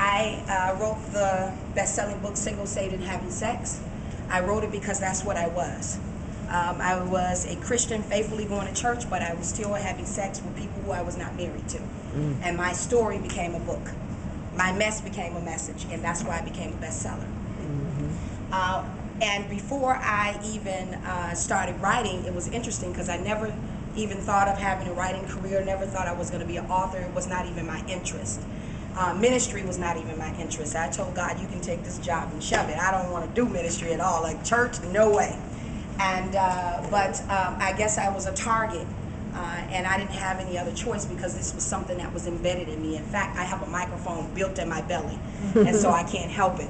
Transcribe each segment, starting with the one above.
I wrote the best-selling book, Single, Saved, and Having Sex. I wrote it because that's what I was. I was a Christian, faithfully going to church, but I was still having sex with people who I was not married to. And my story became a book. My mess became a message, and that's why I became a bestseller. And before I even started writing, it was interesting because I never even thought of having a writing career, never thought I was going to be an author. It was not even my interest. Ministry was not even my interest. I told God, you can take this job and shove it. I don't want to do ministry at all. Like church, no way. And but I guess I was a target, and I didn't have any other choice because this was something that was embedded in me. In fact, I have a microphone built in my belly, and so I can't help it.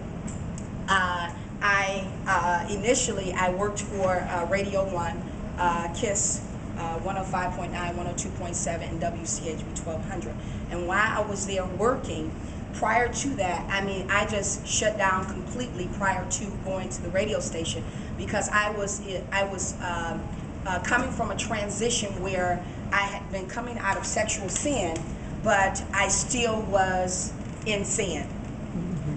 Initially I worked for Radio 1, KISS 105.9, 102.7, and WCHB 1200. And while I was there working, prior to that, I mean, I just shut down completely prior to going to the radio station because I was coming from a transition where I had been coming out of sexual sin, but I still was in sin.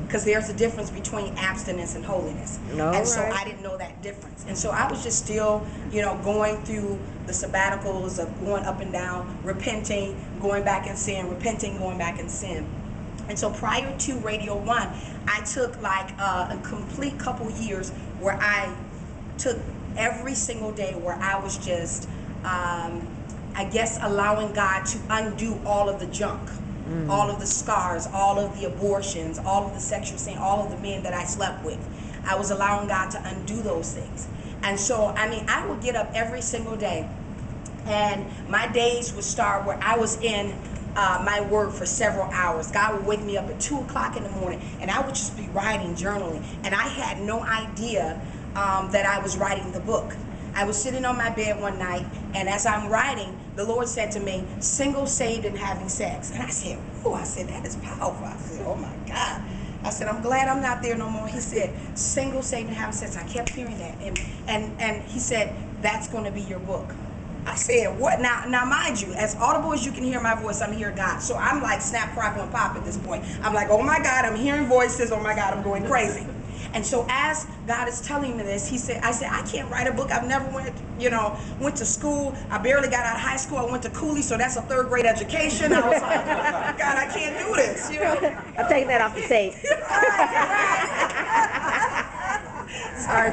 Because there's a difference between abstinence and holiness. And so I didn't know that difference. And so I was just still, going through the sabbaticals of going up and down, repenting, going back in sin, repenting, going back in sin. And so prior to Radio 1, I took like a complete couple years where I took every single day where I was just, I guess, allowing God to undo all of the junk. All of the scars, all of the abortions, all of the sexual sin, all of the men that I slept with. I was allowing God to undo those things. And so, I mean, I would get up every single day, and my days would start where I was in my word for several hours. God would wake me up at 2 o'clock in the morning, and I would just be writing, journaling. And I had no idea that I was writing the book. I was sitting on my bed one night, and as I'm writing, the Lord said to me, single, saved, and having sex. And I said, oh, I said, that is powerful. I said, oh my God. I said, I'm glad I'm not there no more. He said, single, saved, and having sex. I kept hearing that. And he said, that's going to be your book. I said, what? Now, mind you, as audible as you can hear my voice, I'm hearing God. So I'm like snap, crackle, and pop at this point. I'm like, oh my God, I'm hearing voices. Oh my God, I'm going crazy. And so as God is telling me this, I said, I can't write a book. I've never went to school. I barely got out of high school. I went to Cooley, so that's a 3rd grade education. I was like, God, I can't do this. I'm taking that off the tape. Sorry.